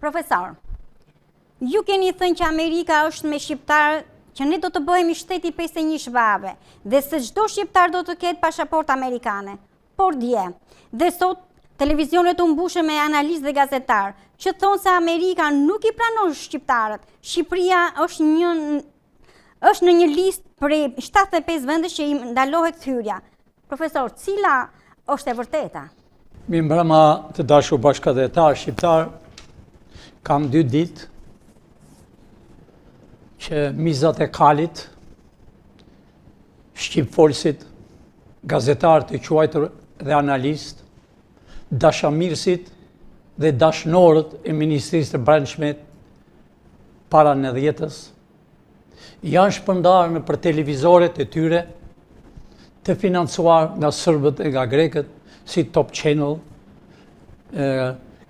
Profesor, ju keni thënë që Amerika është me shqiptarë që ne do të bëhemi shteti 51 shvave dhe se çdo shqiptar do të ketë pasaportë amerikane. Por dje, dhe sot televizionet u mbushën me analistë dhe gazetarë që thonë se Amerika nuk i pranon shqiptarët. Shqipëria është në një listë prej 75 vendesh që i ndalohet hyrja. Profesor, cila është e vërteta? Mi mbrëma të dashur bashkëdhetar shqiptar, kam 2 ditë që mizat e kalit, shqipfolësit, gazetarët e quajtur dhe analist, dashamirësit dhe dashnorët e Ministrisë të Brendshme para 90-s, janë shpërndarë në për televizoret e tyre të financuar nga sërbët e nga grekët, si Top Channel,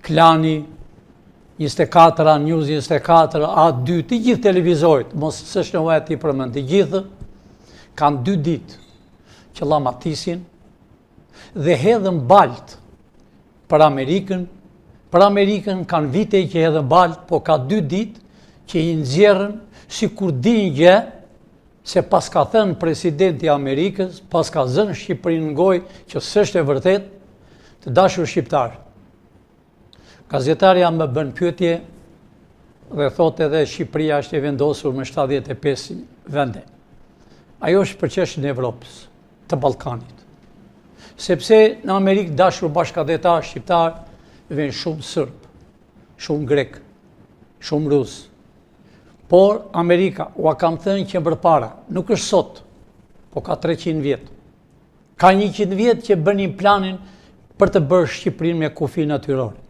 Klani, 24, News 24, A2, të gjithë televizorit, mos s'është në vetë i përmend, të gjithë kanë 2 ditë që llamatisjen dhe hedhën balt për Amerikën. Për Amerikën kanë vite që hedhën balt, po ka 2 ditë që i nxjerrën si kur din gjë se pas ka thënë presidenti i Amerikës, pas ka zënë Shqipërinë në gojë që s'është e vërtet, të dashur shqiptar. Gazetarja më bën pyetje dhe thotë edhe Shqipëria është e vendosur me 75 vende. Ajo është për çështjen e Evropës, të Ballkanit. Sepse në Amerikë, dashur bashkëdhetar shqiptar, vjen shumë serb, shumë grek, shumë rus. Por Amerika, ua kam thënë që përpara, nuk është sot, po ka 300 vjet. Ka 100 vjet që bënin planin për të bërë Shqipërinë me kufi natyrore.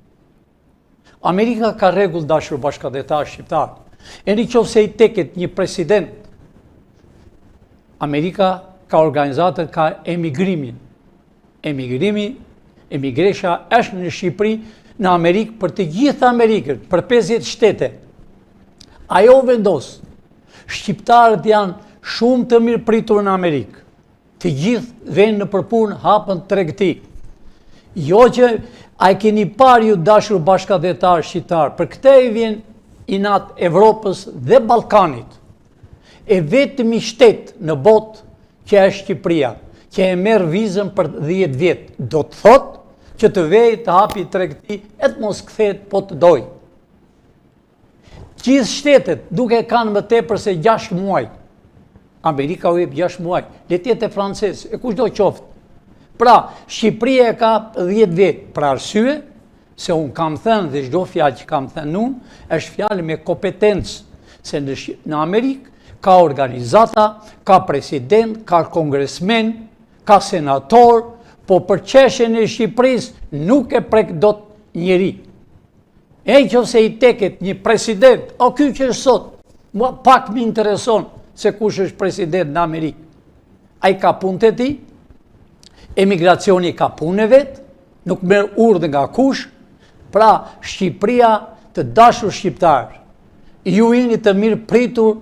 Amerika ka rregull, dashur bashkëdhetar shqiptar. E nëse i teket një president, Amerika ka organizatën, ka emigrimin. Emigresha është në Shqipëri, në Amerikë, për të gjithë Amerikën, për 50 shtete. Ajo vendos, shqiptarët janë shumë të mirë pritur në Amerikë. Të gjithë vënë në përpunë, hapën tregti. Jo që a e keni parë ju dashur bashkëdhetar shqiptar, për këtë i vjen inat Evropës dhe Ballkanit. E vetëmi shtet në botë që është Shqipëria, që e merr vizën për 10 vjet, do të thotë që të vejë të hapi tregti, e të mos kthehet po të dojë. Gjithë shtetet duke kanë më tepër se 6 muaj. Amerika u jep 6 muaj. Le të jetë francez, e kushdo qoftë. Pra, Shqipëria e ka 10 vjet, për arsye se unë kam thënë dhe çdo fjalë që kam thënë unë është fjalë me kompetencë, se në Amerikë ka organizata, ka president, ka kongresmen, ka senator, po për çështjen e Shqipërisë nuk e prek dot njeri. E nëse i teket një president, o ky që është sot, mua pak më intereson se kush është president në Amerikë. Ai ka punët e tij, emigracioni ka punën e vet, nuk merr urdhë nga kush. Pra, Shqipëria, të dashur shqiptar, ju jeni të mirë pritur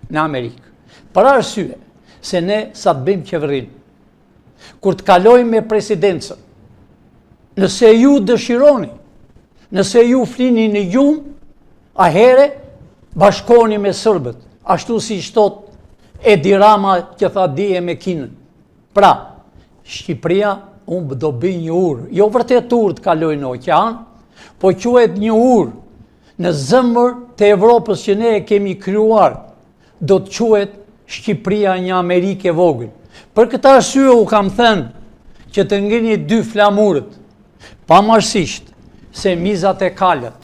në Amerikë. Për arsye se ne sa të bëjmë qeverinë, kur të kalojmë me presidencën, nëse ju dëshironi, nëse ju flini në gjumë, ahere bashkoni me sërbët, ashtu si thot Edi Rama që tha dije me Kinën. Pra, Shqipëria unë do bëj një urë, jo vërtet urë të kaloj në oqean, po quhet një urë në zemër të Evropës që ne e kemi krijuar, do të quhet Shqipëria një Amerikë e vogël. Për këtë arsye u kam thënë që të ngrini 2 flamurët, pamarësisht se mizat e kalit,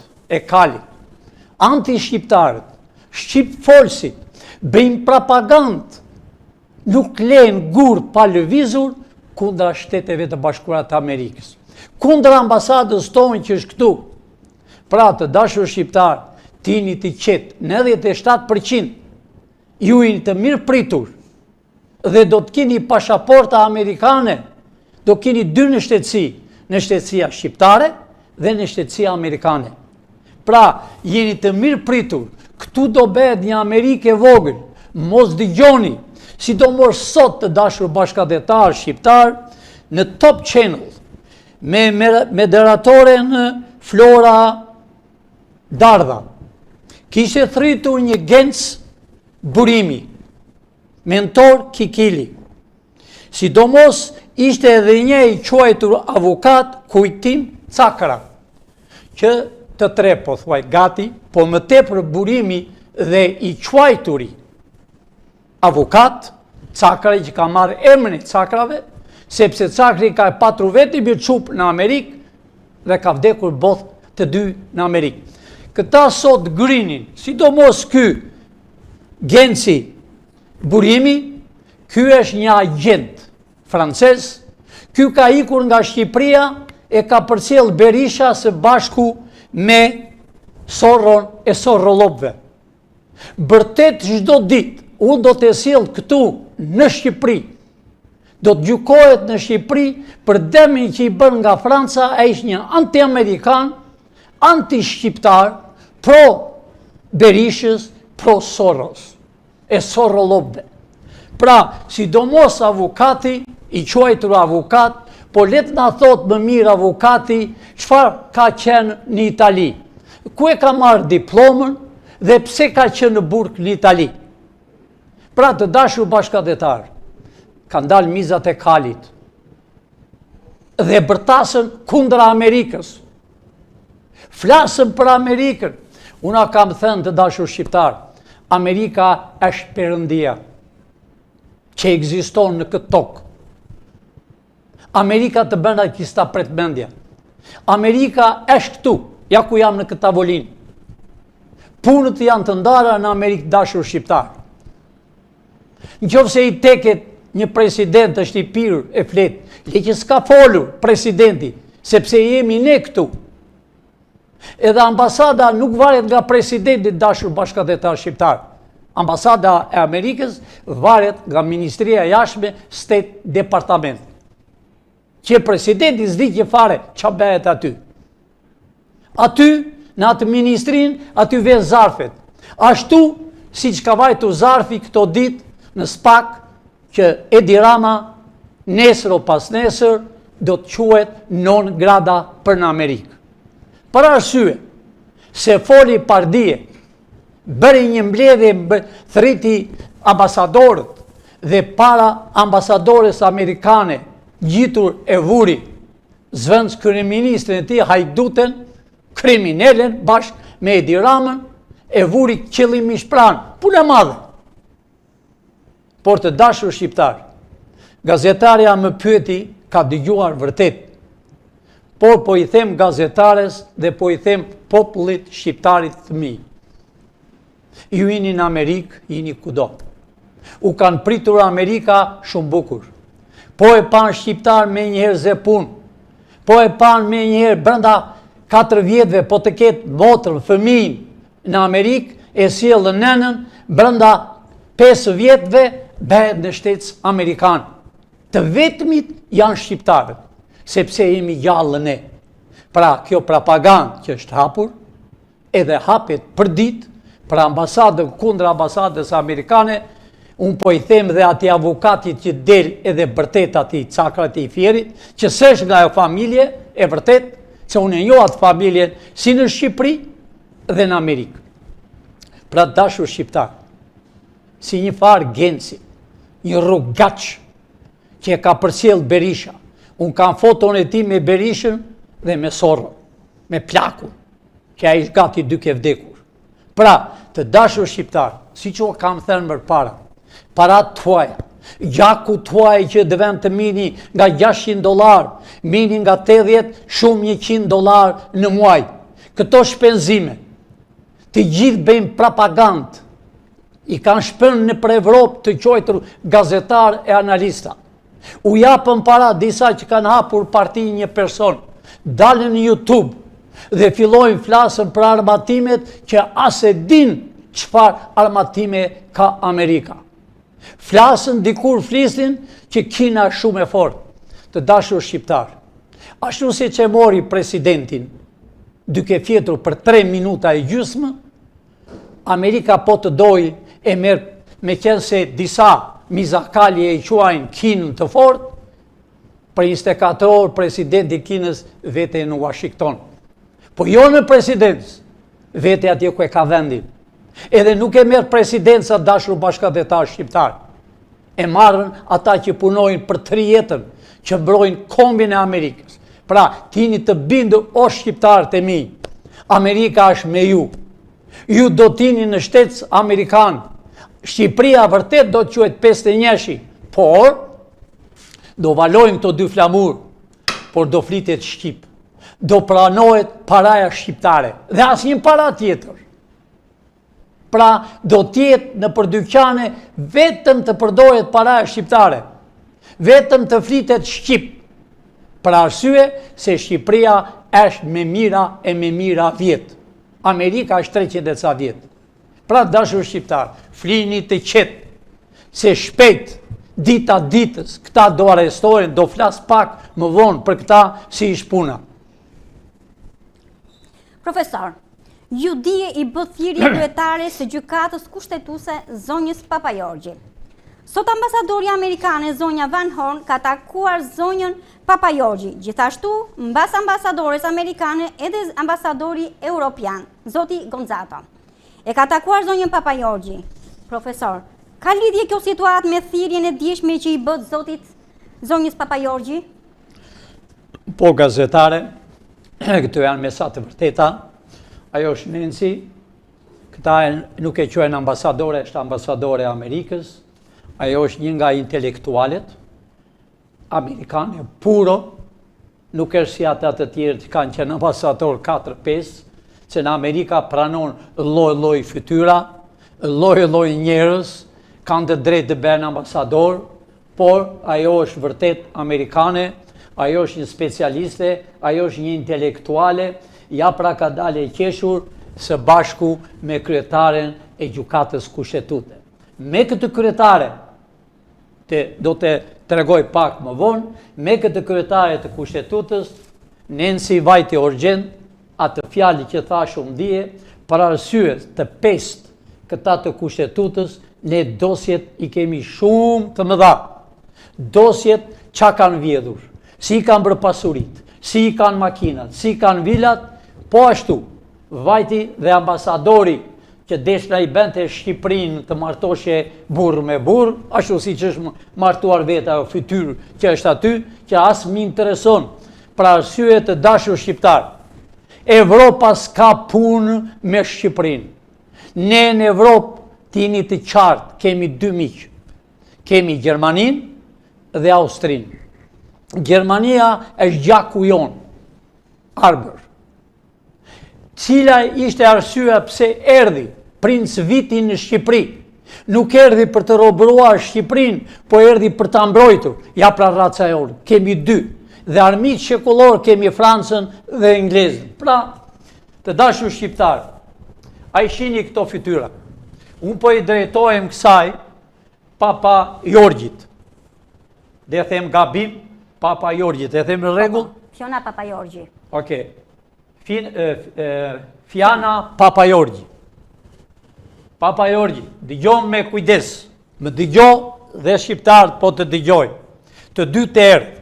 anti-shqiptarët, shqipfolësit, bëjmë propagandë, nuk lejnë gurë pa lëvizur kundra shteteve të bashkuara të Amerikës. Kundra ambasadës tonë që është këtu. Pra, të dashur shqiptar, tini të qetë, 97% ju jeni të mirë pritur dhe do të keni pasaporta amerikane, do keni 2 në shtetësi, në shtetësia shqiptare dhe në shtetësia amerikane. Pra, jeni të mirë pritur, këtu do bëhet një Amerikë e vogël, mos dëgjoni, sidomos sot të dashur bashkëdhetar shqiptar, në Top Channel, me moderatoren Flora Dardha, kishte thritur një Genc burimi, mentor Kikili. Sidomos ishte edhe një i quajtur avokat Kujtim Cakra, që të tre po thuaj gati, po më tepër burimi dhe i quajturi avokat Cakra, që ka marrë emrin e Cakrave, sepse Cakri ka patru veti birçup në Amerikë dhe ka vdekur both të dy në Amerikë. Këta sot grinin, sidomos ky Genci burimi, ky është një agent francez, ky ka ikur nga Shqipëria e ka përcjell Berisha së bashku me Sorron e Sorrolopëve. Bërtet çdo ditë, unë do të sjell këtu në Shqipëri, do të gjykohet në Shqipëri për dëmin që i bën nga Franca, ai ishte një anti-amerikan, anti-shqiptar, pro Berishës, pro Soros e Sorrolopëve. Pra, sidomos avokati, i quajtur avokat, po let na thot më mirë avokati çfarë ka qenë në Itali. Ku e ka marrë diplomën dhe pse ka qenë në burg në Itali. Pra, të dashur bashkëdhetar, kanë dalë mizat e kalit dhe bërtasën kundër Amerikës. Flasën për Amerikën. Una kam thënë të dashur shqiptar, Amerika është perëndia që ekziston në këtë tokë. Amerika të bënda kista pretmendja. Amerika është këtu, ja ku jam në këtë tavolinë. Punët janë të ndara në Amerikë, dashur shqiptar. Nëse i teket një president është i pirë e flet, le që s'ka folur presidenti, sepse jemi ne këtu. Edhe ambasada nuk varet nga presidenti, dashur bashkëdhetar shqiptar. Ambasada e Amerikës varet nga Ministria e Jashtme, State Departament. Që presidenti s'di që fare që bëhet aty. Aty, në atë ministrin, aty vjen zarfet. Ashtu, si që ka vajtu zarfi këto dit në SPAK, që Edi Rama, nesër o pas nesër, do të quhet non grada për në Amerikë. Për arsye, se foli pardije, bëri një mbledhje, thriti ambasadorët dhe para ambasadores amerikane, gjitur e vuri zvendës kryeministrin e tij hajduten, kriminelen, bashkë me Edi Ramën, e vuri qëllimisht pranë, punë e madhe. Por të dashur shqiptar, gazetarja më pyeti, ka dëgjuar vërtet, por po i them gazetares dhe po i them popullit shqiptarit të mi. Ju jeni në Amerikë, jeni kudo. U kanë pritur Amerika shumë bukur. Po e panë shqiptar me njëherë zë punë, po e panë me njëherë brenda 4 vjetëve, po të ketë motrën, fëmijën në Amerikë, e sjellë nënën, brenda 5 vjetëve bëhet në shtetës amerikan. Të vetmit janë shqiptarët, sepse jemi gjallë ne. Pra, kjo propagandë që është hapur, edhe hapet për ditë, për ambasadën kundër ambasadës amerikane. Unë po i them dhe ati avokatit që del edhe vërtet ati Cakrat i Fierit, që s'është nga e familje, e vërtet, që unë e njoh atë familjen si në Shqipëri dhe në Amerikë. Pra dashur shqiptar, si një farë Genci, një rrugaç që e ka përcjell Berisha. Unë kam foton e ti me Berishën dhe me Sorron, me plakun, që a ishtë gati duke vdekur. Pra, të dashur shqiptar, si që kam thënë më para, parat tuaja, gjaku tuaj që dëven të mini nga $600, mini nga 80, shumë $100 në muaj. Këto shpenzime, të gjithë bëjmë propagandë, i kanë shpënë në për Evropë të quajtur gazetar e analista. U japën para disa që kanë hapur parti një person, dalën në YouTube dhe fillojnë flasën për armatimet që as e din çfarë armatime ka Amerika. Flasën dikur flisin që Kina është shumë e fortë. Të dashur shqiptar, ashtu si që mori presidentin duke fjetur për 3 minuta e gjysmë, Amerika po të dojë e merë me qenë se disa mizakali e i quajnë Kinën të fortë, për 24 orë presidenti Kinës vete në Washington. Po jo në presidentës, vete atje ku e ka vendin. Edhe nuk e merr presidenca dashur bashkëdhetar shqiptar. E marrën ata që punojnë për 3 jetën, që mbrojnë kombin e Amerikës. Pra, tini të bindur o shqiptarët e mi, Amerika është me ju. Ju do tini në shtetës Amerikanë. Shqipëria vërtet do të quhet 51-shi, por do valojnë këto 2 flamur, por do flitet shqip. Do pranohet paraja shqiptare dhe asnjë para tjetër. Pra, do tjetë në për dyqane vetëm të përdoret paraja shqiptare, vetëm të flitet shqip, për arsye se Shqipëria është me mira e me mira vjetë. Amerika është 300 e ca vjetë. Pra, dashur shqiptar, flini të qetë, se shpejt, dita ditës, këta do arrestohen, do flas pak më vonë për këta si ish puna. Profesor, ju dije i bë thirrje kryetare së gjykatës kushtetuese zonjës Papajorgji. Sot ambasadori amerikane zonja Van Horn ka takuar zonjën Papajorgji. Gjithashtu, mbas ambasadores amerikane edhe ambasadori europian, zoti Gonzato. E ka takuar zonjën Papajorgji. Profesor, ka lidhje kjo situatë me thirrjen e dieshme që i bët zotit zonjës Papajorgji? Po, gazetare, këto janë mesat të vërteta. Ajo është Nancy, këta nuk e quajnë ambasadore, është ambasadore e Amerikës. Ajo është një nga intelektualet amerikane puro, nuk është si ata të tjerë që kanë qenë ambasador 4-5, se në Amerika pranon lloj-lloj fytyra, lloj-lloj njerëz, kanë të drejtë të bëhen ambasador, por ajo është vërtet amerikane, ajo është një specialiste, ajo është një intelektuale, ja pra ka dalë e qeshur së bashku me kryetaren e gjykatës kushtetuese. Me këtë kryetare, do të tregoj pak më vonë, me këtë kryetare të kushtetutës, Nancy vajti urgjent atë fjalë që thash unë dje, për arsye të pestë këta të kushtetutës, ne dosjet i kemi shumë të mëdha. Dosjet çka kanë vjedhur, si i kanë bërë pasurit, si i kanë makinat, si i kanë vilat, po ashtu, vajti dhe ambasadori që deshna i bente Shqipërinë të martoshe burr me burr, ashtu si që është martuar veta o fytyrë që është aty, që asë më intereson për arsye të dashur shqiptar. Evropa s'ka punë me Shqipërinë. Ne në Evropë tini të qartë kemi 2 miqë. Kemi Gjermaninë dhe Austrinë. Gjermania është gjaku jonë, arbër. Cila ishte arsyeja pse erdhi princ Viti në Shqipëri. Nuk erdhi për të robëruar Shqipërinë, po erdhi për ta mbrojtur. Ja pra raca e orë. Kemi 2. Dhe armiq shekullor kemi Francën dhe Englezën. Pra, të dashur shqiptar, a i shini këto fytyra. Unë po i drejtohem kësaj Papajorgjit. Dhe them gabim, Papajorgjit. E them në rregull? Fiona Papajorgji. Okej. Fiana Papajorgji. Papajorgji, dëgjoj me kujdes. Më dëgjoj dhe shqiptarët po të dëgjoj. Të dy të erdhë.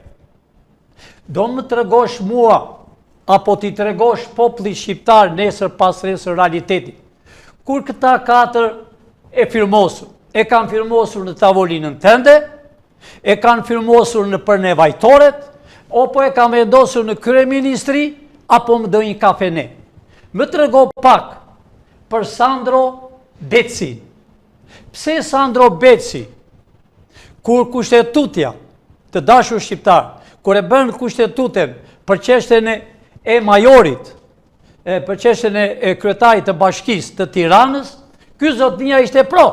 Do më tregosh mua, apo ti tregosh popullit shqiptar nesër pas nesër realitetit. Kur këta 4 e firmosur, e kanë firmosur në tavolinën tënde, e kanë firmosur në për nevajtoret, apo e kanë vendosur në kryeministri, apo më do një kafene. Më trego pak për Sandro Becin. Pse Sandro Beci, kur kushtetutja të dashur shqiptar, kur e bën kushtetuten për çështjen e majorit, për çështjen e kryetarit të bashkisë të Tiranës, ky zotnia ishte pro.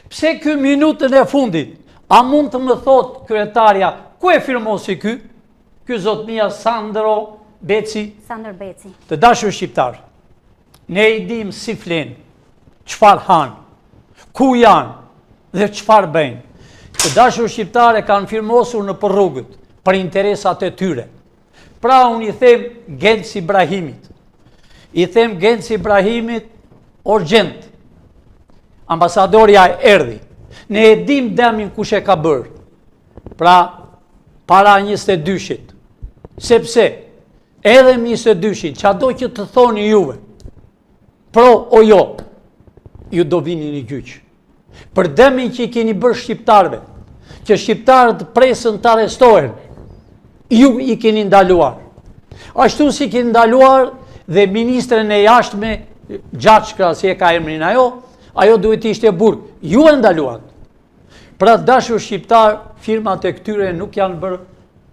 Pse ky minutën e fundit, a mund të më thot kryetarja, ku e firmosi ky? Ky zotnia Sandro Beci. Sandro Beci. Të dashur shqiptar, ne i dim si flen, çfarë han, ku janë dhe çfarë bëjnë. Të dashur shqiptare kanë firmosur në për rrugët për interesat e tyre. Pra unë i them Genci Ibrahimit. I them Genci Ibrahimit urgjent. Ambasadorja erdhi. Ne e dim demin kush e ka bërë. Pra para 22-shit. Sepse edhe 22-shit, çado që të thoni juve, pro o jo, ju do vini një gjyq. Për dëmin që i keni bërë shqiptarve, që shqiptarët presën të arrestohen, ju i keni ndaluar. Ashtu si keni ndaluar dhe ministren e jashtme, Gjatshka, si e ka emrin ajo duhet ishte burg. Ju e ndaluat. Pra dashur shqiptar, firmat e këtyre nuk janë bërë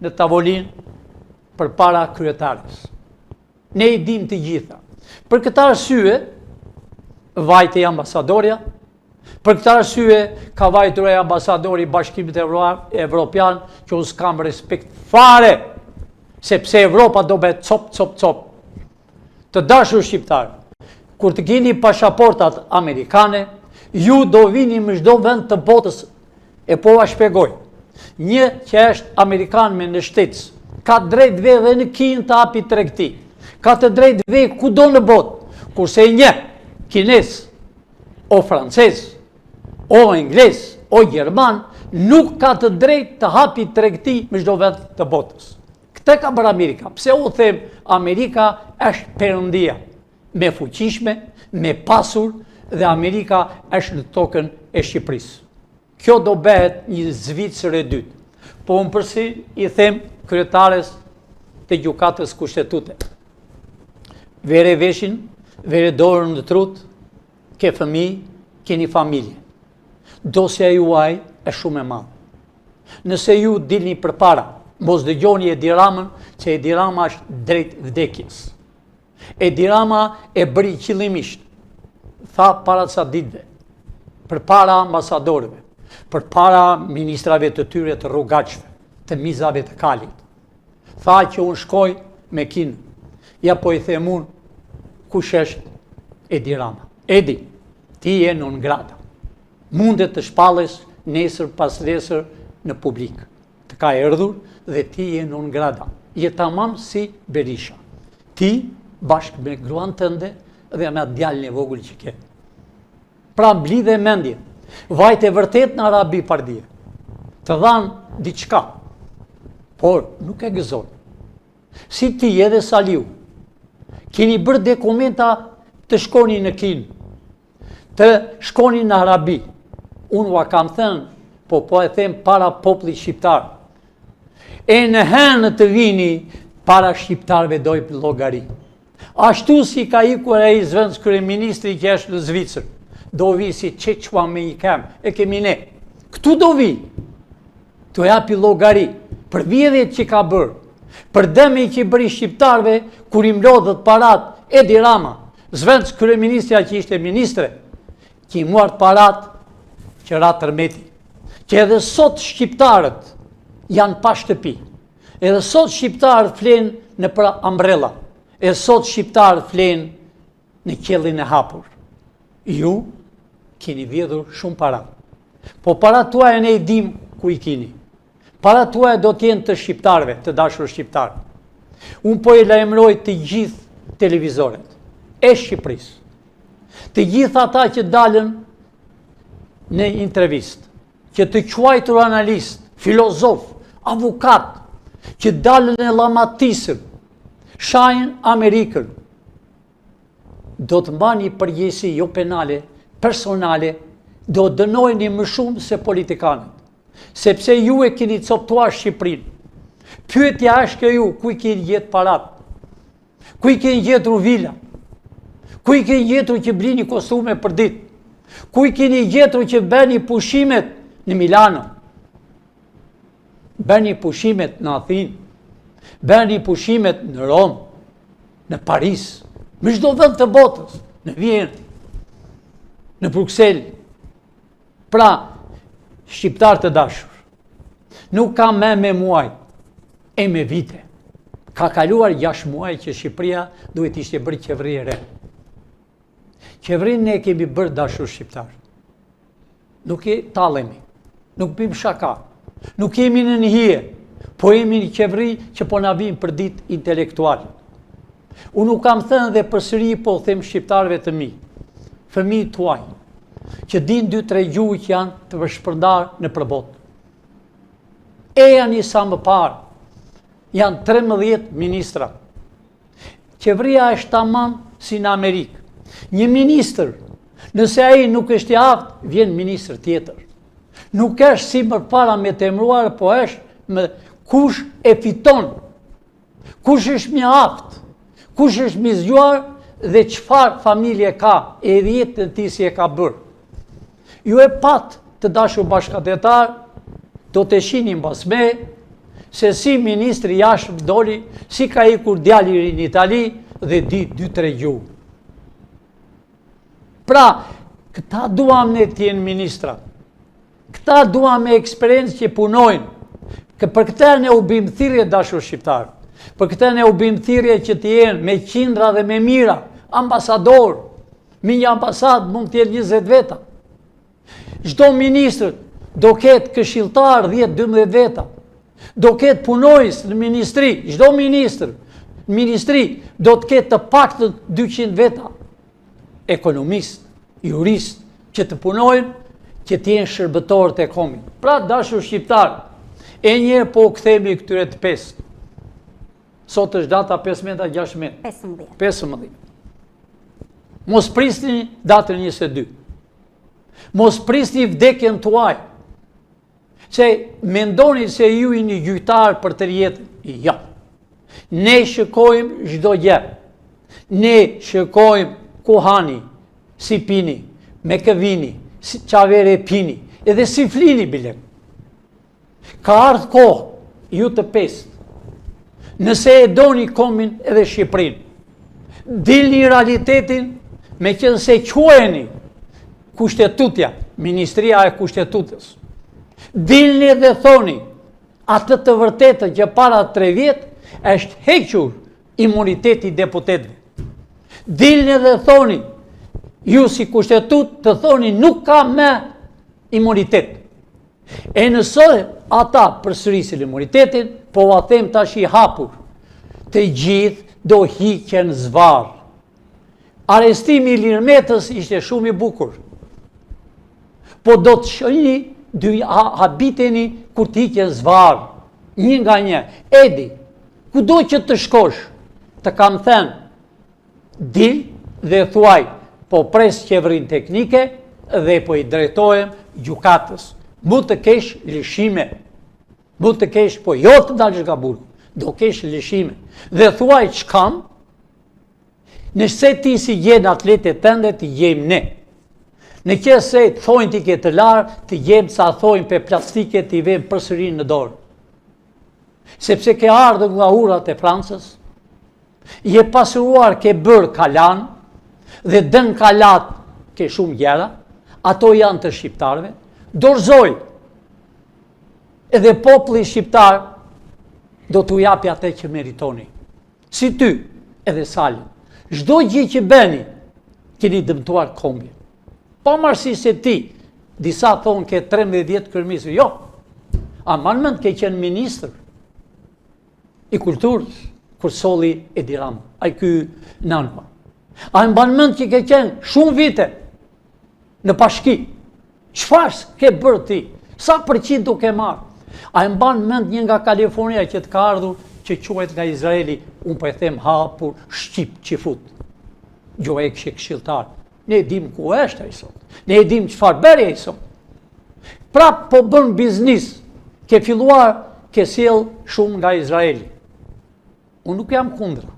në tavolin për para kryetares. Ne i dim të gjitha. Për këta arsye, vajte i ambasadorja, për këta arsye ka vajtur e ambasadori Bashkimit Evropian, që unë s'kam respekt fare, sepse Evropa do be cop. Të dashur shqiptar, kur të keni pasaportat amerikane, ju do vini më çdo vend të botës, e po a shpjegoj. Një që është amerikan me në shtetës, ka drejt ve dhe në Kinë të hapi tregti, ka të drejt ve kudo në botë, kurse një kines, o francez, o ingles, o gjerman, nuk ka të drejt të hapi tregti me çdo vend të botës. Këtë ka bërë Amerika. Pse u them Amerika është perëndia, me fuqishme, me pasur, dhe Amerika është në tokën e Shqipërisë. Kjo do bëhet një Zvicër e dytë. Po unë përsi i them kryetares të gjykatës kushtetuese. Vere veshin, vere dorën në trut, ke fëmijë, keni familje. Dosja juaj është shumë e madhe. Nëse ju dilni përpara, mos dëgjoni Edi Ramën, që Edi Rama është drejt vdekjes. Edi Rama e bëri qëllimisht, tha para ca ditëve, për para ambasadorëve, për para ministrave të tyre të rrugaçve, të mizave të kalit. Tha që unë shkoj me kinë. Ja po i them unë, kush është Edi Rama? Edi, ti je non grata. Mundet të shpallesh nesër pas nesër në publik. Të ka erdhur dhe ti je non grata. Je tamam si Berisha. Ti, bashkë me gruan tënde dhe me atë djalin e vogël që ke. Pra mblidhe mendje. Vajte vërtet në Arabi Pardie. Të dhanë diçka. Por nuk e gëzon. Si ti edhe Saliu, keni bërë dokumenta të shkoni në Kinë, të shkoni në Arabi. Unë va kam thënë, po e them para popullit shqiptar. E në henë të vini, para shqiptarve doj llogari. Ashtu si ka ikur ai zvenc kryeministri që është në Zvicër, do vi si qequa me i kem, e kemi ne. Këtu do vi, të japi llogari për vjedhjet që ka bërë, për dëmin që i bëri shqiptarve, kur i mlodhët parat Edi Rama, zvenc kryeministra që ishte ministre, që i muart parat që ra tërmeti, që edhe sot shqiptarët janë pa shtëpi, edhe sot shqiptarët flenë në për ambrella, edhe sot shqiptarët flenë në qellin e hapur. Ju keni vjedhur shumë para. Po para tuaja ne i dim ku i keni. Para tuaja do t'jenë të shqiptarve, të dashur shqiptarë. Unë po i lajmëroj të gjithë televizoret e Shqipërisë, të gjithë ata që dalën në intervist, që të quajtur analist, filozof, avukat, që dalën e llamatisën, shajnë Amerikën, do të mbani përgjegjësi jo penale, personale, do dënojeni më shumë se politikanët, sepse ju e keni coptuar Shqipërinë. Pyetja është kjo ju, ku i keni gjetë parat? Ku i keni gjetur vila? Ku i keni gjetur që blini kostume për ditë? Ku i keni gjetur që bëni pushimet në Milano? Bëni pushimet në Athinë? Bëni pushimet në Rom, në Paris, me çdo vend të botës, në Vjenë, në Bruxelles. Pra, shqiptar të dashur, nuk ka me muaj, e me vite. Ka kaluar 6 muaj që Shqipëria duhet ishte bërë qeveri e re. Qeverinë ne kemi bërë dashur shqiptar. Nuk e tallemi, nuk bëjmë shaka, nuk jemi në njëhije, po jemi një qeveri që po na vijnë për ditë intelektual. Unë nuk kam thënë dhe përsëri po them shqiptarëve të mi, fëmijët tuaj, që din 2-3 gjuhë që janë të vëshpërndar në përbot. Janë sa më parë, janë 13 ministra. Qeveria është tamam si në Amerikë. Një ministër, nëse ai nuk është i aftë, vjen ministër tjetër. Nuk është si përpara me të emëruar, po është me kush e fiton, kush është më aftë, kush është më zgjuar dhe çfarë familje ka, e rjetën ti si e ka bërë. Ju e pat të dashur bashkëdhetar, do të shihni mbas me se si ministri jashtëm doli, si ka ikur djali i ri në Itali dhe di 2-3 gjuhë. Pra, këta duam ne të jenë ministra. Këta duam me eksperiencë që punojnë. Për këta ne u bim thirrje dashur shqiptar. Për këta ne u bim thirrje që të jenë me qindra dhe me mira, ambasador. Me një ambasad mund të jenë 20 veta. Çdo ministër do ketë këshilltar 10-12 veta. Do ketë punojës në ministri, çdo ministër në ministri do të ketë të paktën 200 veta. Ekonomist, jurist, që të punojnë, që të jenë shërbëtorë të kombit. Pra, dashur shqiptar, e njerë po kthehemi këtyre të 5. Sot është data 15-16. 15. Mos prisni datën 22. Mos prisni vdekjen tuaj. Se mendoni se ju i një gjyqtar për të jetën. Ja. Ne shikojmë çdo gjë. Ne shikojmë ku hani, si pini, me kë vini, si çavere pini, edhe si flini bilet. Ka ardhur kohë, ju të 5. Nëse e doni kombin edhe Shqipërinë, dilni realitetin me qenë se quheni kushtetutja, Ministria e Kushtetutës. Dilni dhe thoni atë të vërtetën që para 3 vjet është hequr imuniteti deputetëve. Dilni dhe thoni, ju si kushtetut të thoni nuk ka me imunitet. E nëse ata përsërisin imunitetin, po a them tash i hapur, të gjithë do hiqen zvarr. Arrestimi i Ilir Metës ishte shumë i bukur. Po do të shihni, habiteni kur të hiqen zvarr, një nga një. Edi, kudo që të shkosh, të kam thënë, dil dhe thuaj, po pres qeverinë teknike dhe po i drejtohem gjykatës. Mund të kesh lëshime. Mund të kesh, po jo të dalësh nga burgu, do kesh lëshime. Dhe thuaj ç'kam, nëse ti si gjen atletet tënde, të gjejmë ne. Në qesë se të thojnë ti ke të larë, të gjejmë sa thojnë pe plastike të i vem përsëri në dorë. Sepse ke ardhur nga urat e Francës, je pasuruar ke bërë kalan, dhe dën kalat ke shumë gjera, ato janë të shqiptarve, dorëzoj, edhe populli shqiptar do t'u japi atë që meritoni. Si ty, edhe Sali, çdo gjë që bëni, keni dëmtuar kombin. Pavarësisht se ti, disa thonë ke 13 vjet kryeministër, jo, aman mend ke qenë ministër i kulturës, kur solli Edi Rama, ai ky Nanva. A e mban mend që ke qenë shumë vite në pashki? Çfarë ke bërë ti? Sa përqind ke marrë? A e mban mend një nga Kalifornia që të ka ardhur, që quhet nga Izraeli, unë po e them hapur, shqip qifut. Jo e këshilltar. Ne e dim ku është ai sot. Ne e dim çfarë bëri ai sot. Prap po bën biznis. Ke filluar, ke sjell shumë nga Izraeli. Unë nuk jam kundra.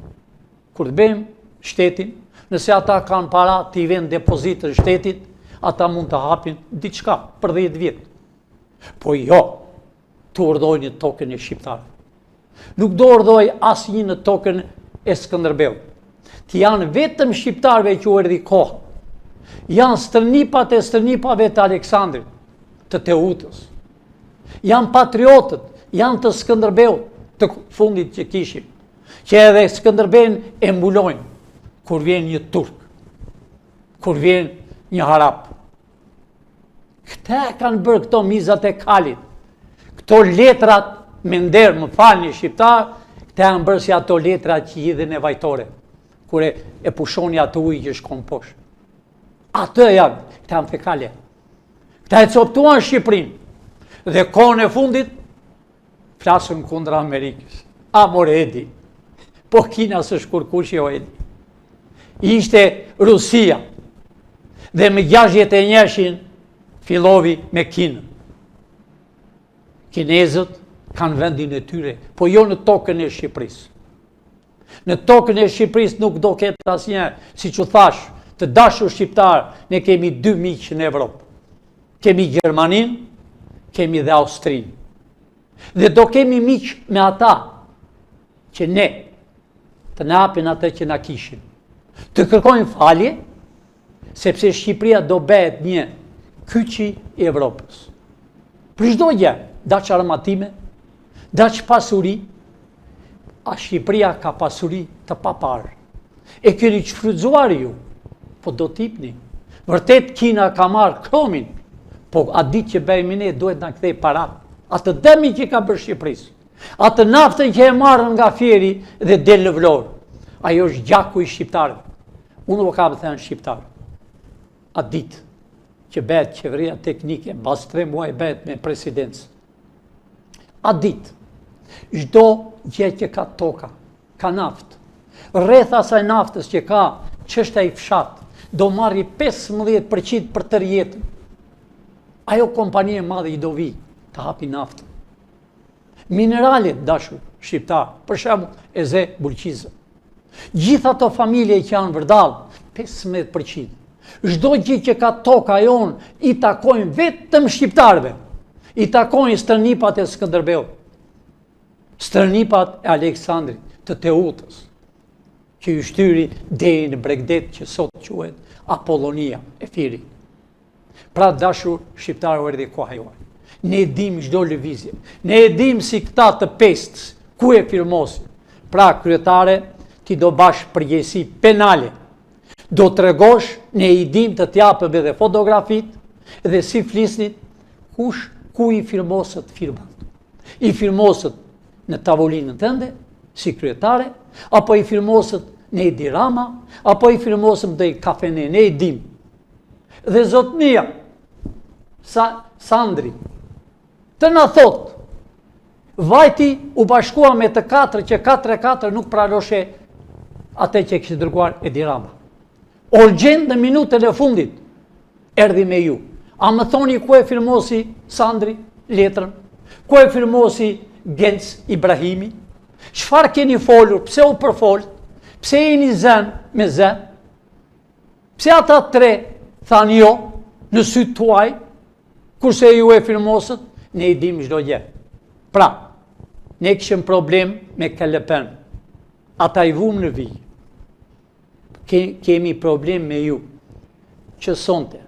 Kur të bëjmë shtetin, nëse ata kanë para të i vend depozitë në shtetit, ata mund të hapin diçka për 10 vjet. Po jo, të urdhojnë tokën e shqiptarëve. Nuk do urdhoj asnjë në tokën e Skënderbeut. Të janë vetëm shqiptarëve që u erdhi kohë. Janë stërnipat e stërnipave të Aleksandrit, të Teutës. Janë patriotët, janë të Skënderbeut, të fundit që kishim, që edhe Skënderbeun e mbulojnë kur vjen një turk, kur vjen një harap. Këta kanë bërë këto mizat e kalit, këto letrat me nder, më falni shqiptar, këta janë bërë si ato letrat që hidhen e vajtore, kur e pushoni atë ujë që shkon poshtë. Atë janë, këta janë fekale. Këta e coptuan Shqipërinë, dhe kohën e fundit, flasën kundra Amerikës. A more Edi, po Kina së shkurkushi o Edi. ishte Rusia. Dhe më 61 fillovi me Kinën. Kinezët kanë vendin e tyre, po jo në tokën e Shqipërisë. Në tokën e Shqipërisë nuk do ketë asnjë, siç u thash, të dashur shqiptar, ne kemi 2 miq në Evropë. Kemi Gjermaninë, kemi dhe Austrinë. Dhe do kemi miq me ata që ne të na japin atë që na kishin. Të kërkojmë falje, sepse Shqipëria do bëhet një kyçi i Evropës. Për çdo gjë, daç armatime, daç pasuri, a Shqipëria ka pasuri të paparë. E keni shfrytzuar ju, po do t'ipni. Vërtet Kina ka marrë kromin, po a ditë që bëjmë ne duhet na kthej parat. Atë dëmi që ka bërë Shqipërisë. Atë naftën që e marrën nga fieri dhe del në Vlorë. Ajo është gjaku i shqiptarëve. Unë u kam thënë shqiptar. A ditë që bëhet qeveria teknike, mbas 3 muaj bëhet me presidencë. A ditë, çdo gjë që ka toka, ka naftë. Rreth asaj naftës që ka çështja i fshat, do marri 15% për tërë jetën. Ajo kompani e madhe i do vi të hapi naftën. Mineralet, dashur shqiptar, për shembull Eze Bulqiza. Gjitha ato familje që janë vërdall, 15%. Çdo gjë që ka toka jonë i takojnë vetëm shqiptarëve. I takojnë stërnipat e Skënderbeut, stërnipat e Aleksandrit, të Teutës, që i shtyri deri në Bregdet që sot quhet Apollonia e Firit. Pra dashur shqiptarë u erdhi koha juaj. Ne e dim çdo lëvizje. Ne e dim si këta të pestës, ku e firmosin. Pra kryetare, ti do bash përgjegjësi penale. Do të tregosh, ne i dim të t'japëm edhe fotografit dhe si flisnit ku i firmosët firmat. I firmosët në tavolinën tënde, si kryetare, apo i firmosët në Edi Rama, apo i firmosëm dhe i kafene, ne i dim. Dhe zotnia, Sandri, të na thot, vajti u bashkua me të 4 që 4-4 nuk praroshe atë që kishte dërguar Edi Rama. Orgjen në minutën e fundit, erdhi me ju. A më thoni ku e firmosi Sandri letrën? Ku e firmosi Genc Ibrahimi? Çfarë keni folur? Pse u përfolt? Pse jeni zën me zën? Pse ata 3 thanë jo në sytë tuaj, kurse ju e firmosët? Ne i dim çdo gjë. Pra, ne kishim problem me KLP-n. Ata i vum në vijë. Kemi problem me ju, që sonte,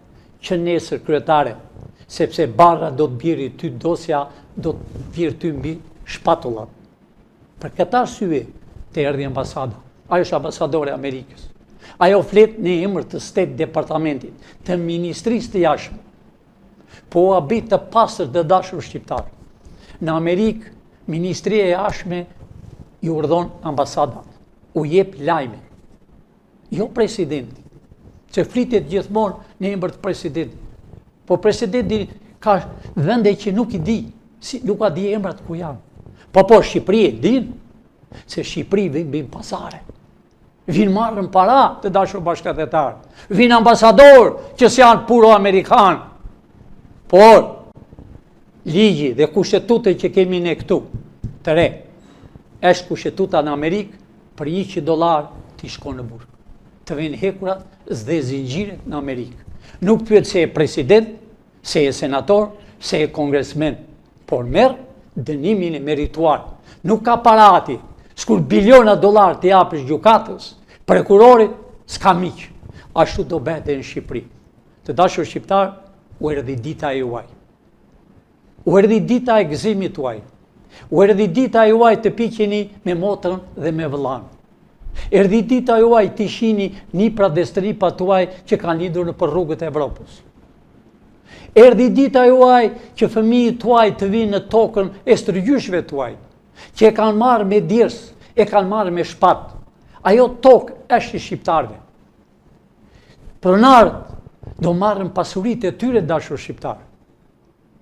që nesër kryetare, sepse barra do të biri ty dosja, do të biri ty mbi shpatullat. Për këtë arsye të erdhi ambasada. Ajo është ambasadore e Amerikës. Ajo flet në emër të State Departamentit, të Ministrisë të Jashtme. Po a bit të pastër të dashur shqiptar. Në Amerikë, Ministria e Jashtme i urdhon ambasadat, u jep lajme. Jo presidenti, që flitet gjithmonë në emër të presidentit. Po presidenti ka vende që nuk i di, nuk a di emrat ku janë. Po Shqipëri e din, se Shqipëri vin pasare. Vin marrën para të dashur bashkëtetar. Vin ambasador që janë puro amerikan. Por ligji dhe kushtetutën që kemi ne këtu, të re, është kushtetuta në Amerikë për $100 t'i shkon në burg. Të vjen hekurat dhe zinxhiret në Amerikë. Nuk pyet se e president, se e senator, se e kongresmen, por merr dënimin e merituar. Nuk ka parati, s'kur biliona dollar të japësh gjykatës, prokurorit s'ka miq. Ashtu do bëhet në Shqipëri. Të dashur shqiptar, u erdhi dita e juaj. U erdhi dita e gëzimit tuaj. U erdhi dita e juaj të piqeni me motrën dhe me vëllain. Erdhi dita juaj të shihni nipra dhe stripa tuaj që kanë lindur në për rrugët e Evropës. Erdhi dita juaj që fëmijët tuaj të vinë në tokën e stërgjyshve tuaj, që e kanë marrë me dirs, e kanë marrë me shpat. Ajo tokë është i shqiptarëve. Pronarët do marrën pasuritë e tyre dashur shqiptar.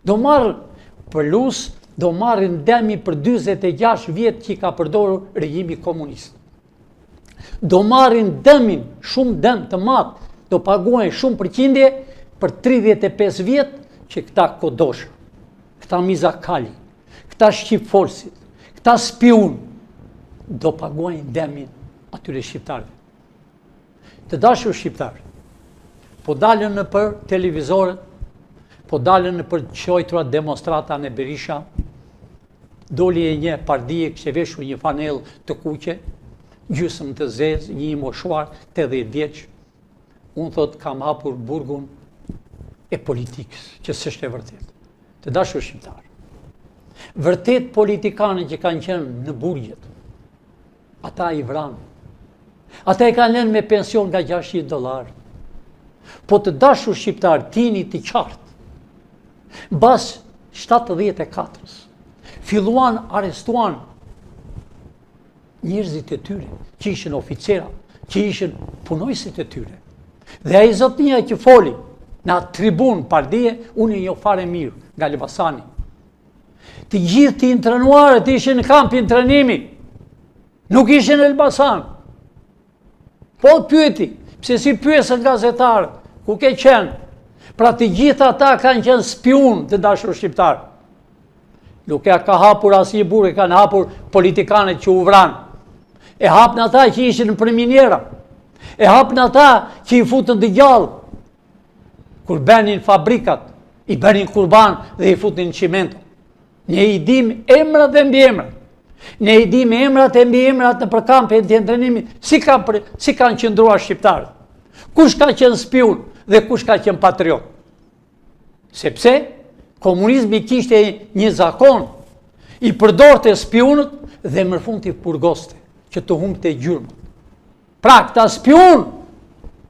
Do marrën për lus, do marrën demi për 46 vjet që i ka përdorur regjimi komunist. do marrin dëmin, shumë dëm të madh, do paguajnë shumë përqindje për 35 vjet që këta kodosh, këta mizakali, këta shqipfolësit, këta spiun, do paguajnë dëmin atyre shqiptarëve. Të dashur shqiptarë, po dalën në për televizorët, po dalën në për qojtura demonstrata në Berisha, doli e një pardije kështë veshu një fanel të kuqe, gjysmë të zezë, një moshuar, 80 vjeç, unë thot kam hapur burgun e politikës, që s'është e vërtet. Të dashur shqiptarë, vërtet politikanë që kanë qenë në burgjet, ata i vranë, ata i kanë lënë me pension nga $600. Po të dashur shqiptarë, tini të qartë, bas 74-ës, filluan arestuan njerëzit e tyre, që ishin oficera, që ishin punojësit e tyre. Dhe ai zotnia që foli në atë tribun pardije, unë jo fare mirë nga Elbasani. Të gjithë të intrenuarët ishin në kampin trajnimi, nuk ishin në Elbasan. Po të pyeti, pse si pyesën gazetarët, ku ke qenë? Pra të gjithë ata kanë qenë spiun të dashur shqiptarë. Nuk e ka hapur asnjë burg, kanë hapur politikanët që u vranë. E hapën ata që ishin në minjera. E hapën ata që i futën të gjallë. Kur benin fabrikat, i benin kurban dhe i futën në qimento. Ne i dim emrat dhe mbi emrat. Ne i dim emrat e mbi emrat në përkampe të ndrenimit, si kanë qëndruar shqiptarët. Kush ka qenë spiun dhe kush ka qenë patriot. Sepse komunizmi kishte një zakon, i përdorte spionët dhe më fund i purgoste, që të humbte gjurmët. Pra këta spion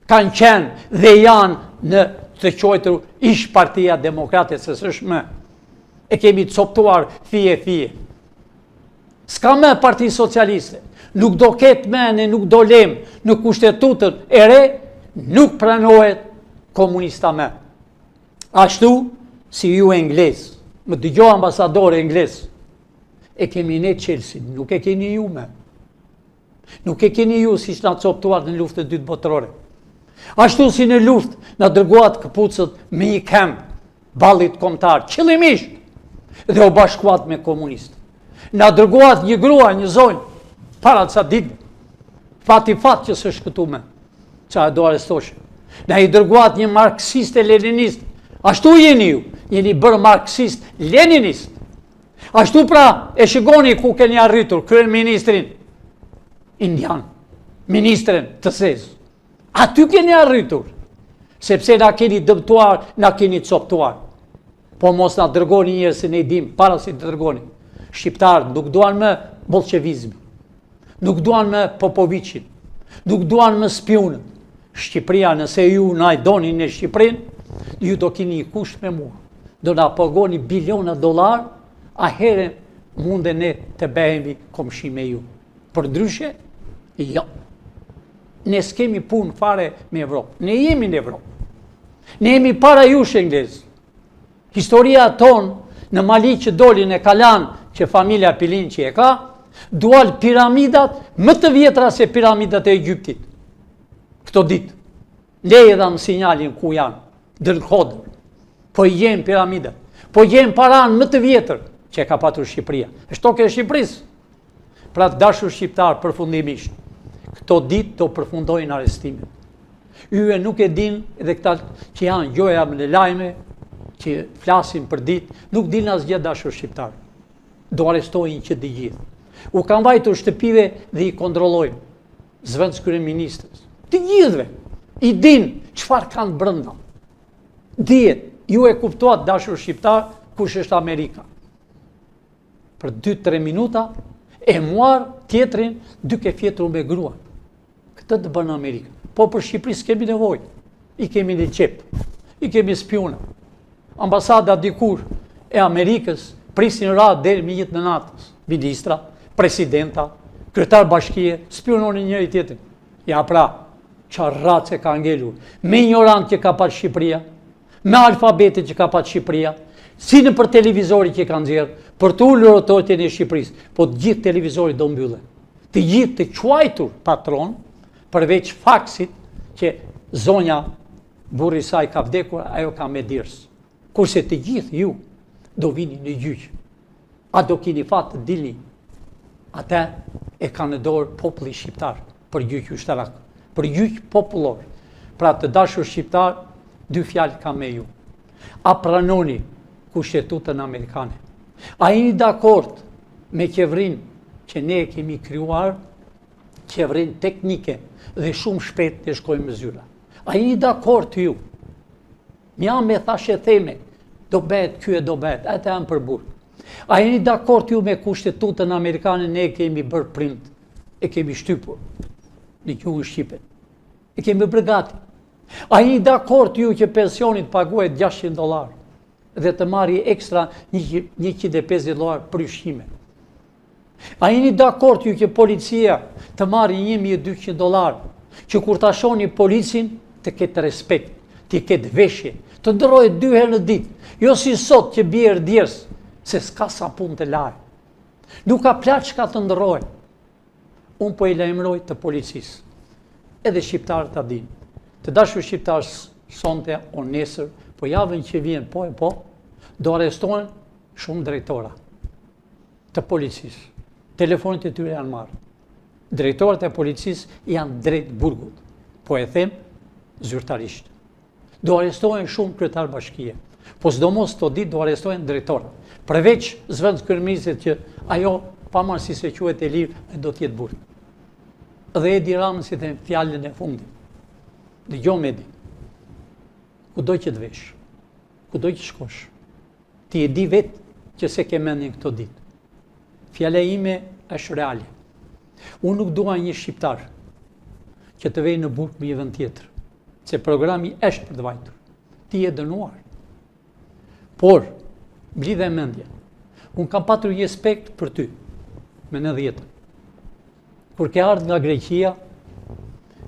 kanë qenë dhe janë në të quajtur ish Partia Demokrate se s'është më. E kemi të coptuar fije. S'ka më Parti Socialiste, nuk do ketë më ne nuk do lem në kushtetutën e re, nuk pranohet komunista më. Ashtu si ju englez, më dëgjoj ambasador englez, e kemi ne Chelsea, nuk e keni ju me. Nuk e keni ju si që nga coptuar në luftën e dytë botërore. Ashtu si në luftë nga dërguat këpucët me një kemp, ballit kombëtar, qëllimisht, dhe u bashkuat me komunistë. Nga dërguat një grua, një zonjë, para ca ditë, fat që së shkëtu me, qa e do arestoshe. Nga i dërguat një marksist e leninist, ashtu jeni ju, jeni bërë marksist, leninist. Ashtu pra e shikoni ku keni arritur, kryen ministrin indian, ministrin të sezë. Aty keni arritur, sepse na keni dëmtuar, na keni coptuar. Po mos na dërgoni njerëz se ne dim, para se të dërgoni. Shqiptarët nuk duan më bolshevizmin, nuk duan më Popovicin, nuk duan më spionët. Shqipëria, nëse ju na i doni në Shqipërinë, ju do keni një kusht me mua. Do na pagoni biliona dollar, a herë munden ne të behemi komshi me ju. Për ndryshe, jo. Ne s'kemi punë fare me Evropë. Ne jemi në Evropë. Ne jemi para jush englezë. Historia tonë në Mali që dolin e kalan që familja Pilin që e ka, dual piramidat më të vjetra se piramidat e Egyptit. Këto ditë. Leje dhe më sinjalin ku janë, dërkodër. Po i jenë piramidat. Po i jenë paran më të vjetër që e ka patur Shqipëria. E shtoke e Shqipërisë. Pra të dashur shqiptarë përfundimisht. Këto ditë do përfundojnë arestimet. Yje nuk e din edhe këta që janë gjoja në lajme, që flasin për ditë, nuk din asgjë dashur shqiptarë. Do arestojnë që të gjithë. U kanë vajtur shtëpive dhe i kontrollojnë. Zvendës kryeministrës. Të gjithëve. I din çfarë kanë brenda. Dihet, ju e kuptuat dashur shqiptar, kush është Amerika. Për 2-3 minuta e muar tjetrin duke fjetur me gruan. Këtë të bën Amerika. Po për Shqipëri s'kemi nevojë. I kemi në qep. I kemi spiona. Ambasada dikur e Amerikës prisin radhë deri në një në natës. Ministra, presidenta, kryetar bashkie, spiononin njëri tjetrin. Ja pra, çfarë race ka ngelur. Me ignorant që ka pat Shqipëria, me alfabetit që ka pat Shqipëria, si në për televizori që kanë nxjerrë, për të ullur autoritetin e Shqipërisë, po të gjithë televizori do mbyllen. të gjithë të quajtur patron, përveç faksit që zonja burri saj ka vdekur, ajo ka me dirës. Kurse të gjithë ju do vini në gjyq. A do kini fat të dilni? Ata e ka në dorë populli shqiptar për gjyq ushtarak, për gjyq popullor. Pra të dashur shqiptar, dy fjalë ka me ju. A pranoni Kushtetutën amerikane? A jeni dakord me qeverinë që ne e kemi krijuar, qeverinë teknike dhe shumë shpejt të shkojmë në zyra? A jeni dakord ju? Mja me thashe theme, do bëhet, ky e do bëhet, ata janë për burg. A jeni dakord ju me Kushtetutën amerikane? Ne e kemi bërë prind, e kemi shtypur në gjuhën shqipe, e kemi bërë gati. A jeni dakord ju që pensionit paguhet $600 dhe të marri ekstra $150 për ushqime? A jeni dakord ju që policia të marri $1.200, që kur ta shoni policin të ketë respekt, të ketë veshje, të ndërrohet 2 herë në ditë, jo si sot që bjerë djerës, se s'ka sa pun të lajë. Nuk ka plaç ka të ndërrohet. Unë po i lajmëroj të policisë, edhe shqiptarët ta dinë. Të dashur shqiptarë sonte o nesër, po javën që vjen po, do arrestohen shumë drejtora të policisë. Telefonit e tyre janë marrë. Drejtorët e policisë janë drejt burgut. Po e them zyrtarisht. Do arrestohen shumë kryetar bashkie. Po sidomos të ditë do arrestohen drejtora. Përveç zëvendës kryeministrit që ajo pamarësi se quhet e lirë, do t'jetë burg. Dhe Edi Rama si them fjalën e fundit. Dëgjoj Edi. Kudo që të vesh, kudo që shkosh, ti e di vetë që se ke mendin këto ditë. Fjala ime është reale. Unë nuk dua një shqiptar që të vejë në burg me një vend tjetër, se programi është për të vajtur. Ti je dënuar. Por, mblidhe mendje, unë kam patur një respekt për ty, me 90. Kur ke ardhur nga Greqia,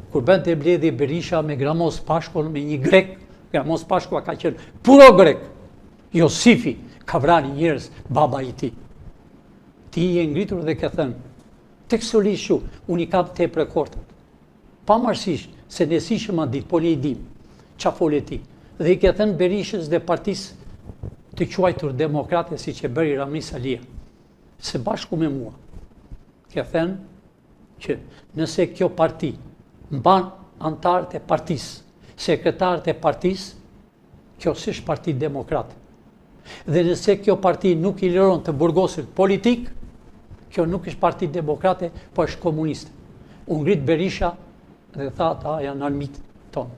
kur bënte mbledhje Berisha me Gramos Pashkon, me një grek, Gramos Pashkua ka qenë puro grek, Josifi ka vrarë njerëz, baba i tij. Ti je ngritur dhe ke thënë, tekstualisht shu, unë i kam tepër kortët. Pamarësisht se ne sishëm atë ditë, po ne i dim çfarë fole ti. Dhe i ke thënë Berishës dhe partisë të quajtur demokrate si që bëri Rami Salia, se bashku me mua, ke thënë që nëse kjo parti mban antarët e partisë, sekretarët e partisë, kjo s'është parti demokrate. Dhe nëse kjo parti nuk i liron të burgosit politik, kjo nuk është parti demokrate, po është komuniste. U ngrit Berisha dhe tha ata janë armiqtë tonë.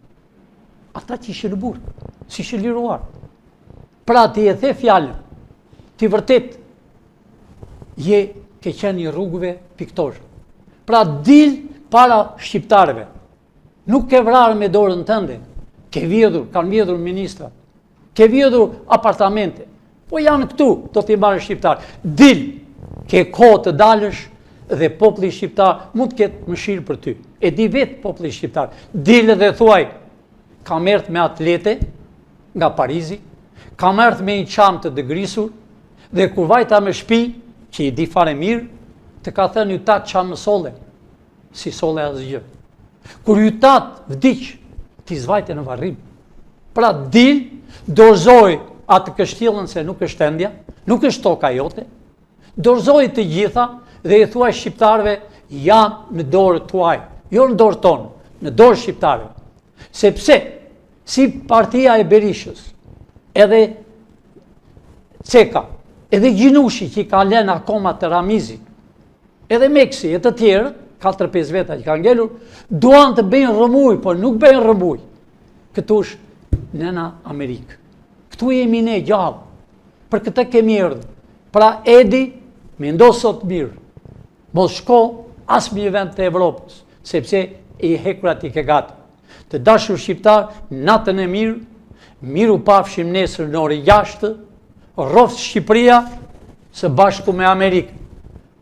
Ata që ishin në burg, si ishin liruar. Pra ti e the fjalën, ti vërtet je ke qenë i rrugëve piktor. Pra dil para shqiptarëve. Nuk ke vrarë me dorën tënde, ke vjedhur, kanë vjedhur ministra, ke vjedhur apartamente, po janë këtu, do t'i marrë shqiptar. Dil, ke kohë të dalësh dhe populli shqiptar mund të ketë mëshirë për ty. E di vetë populli shqiptar. Dil dhe thuaj, kam erdhur me atlete nga Parizi, kam erdhur me një çantë të dëgrisur dhe kur vajta me shtëpi, që i di fare mirë, të ka thënë ju tatë çfarë më solle, si solle asgjë. Kur ju tatë vdiq, ti zvajte në varrim. Pra dil, dorëzoj atë kështjellën se nuk është endja, nuk është toka jote, dorëzoj të gjitha dhe i thuaj shqiptarëve janë në dorë tuaj, jo në dorë tonë, në dorë shqiptarëve. Sepse, si partia e Berishës, edhe Ceka, edhe Gjinushi që i ka lënë akoma të Ramizi, edhe Meksi, e të tjerë, 4-5 veta që ka ngelur, duan të bëjnë rëmuj, por nuk bëjnë rëmuj. Këtu është nëna Amerikë. Këtu jemi ne gjallë, për këtë kemi erdhur. Pra Edi, me ndo sot mirë, mos shko as një vend të Evropës, sepse i hekurat i ke gati. Të dashur shqiptar, natën e mirë, miru pafshim nesër në orë 6, rrofë Shqipëria së bashku me Amerikë.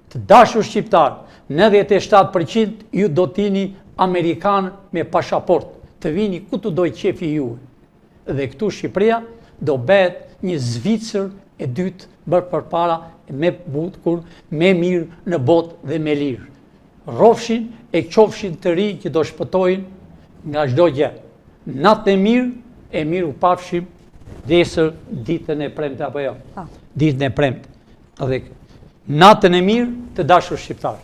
Të dashur shqiptar, 97% ju do t'jini Amerikanë me pashaport, të vini ku të doj qefi ju. Dhe këtu Shqipëria do bëhet një Zvicër e dytë bërë përpara me bukur, me mirë në botë dhe me lirë. rrofshin e qofshin të ri që do shpëtojnë nga çdo gjë. Natën e mirë u pafshim nesër ditën e premte apo jo? Ditën e premte. Dhe natën e mirë të dashur shqiptar.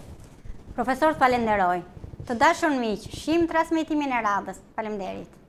Profesor, falenderoj. Të dashur miq, shihim transmetimin e radhës. Faleminderit.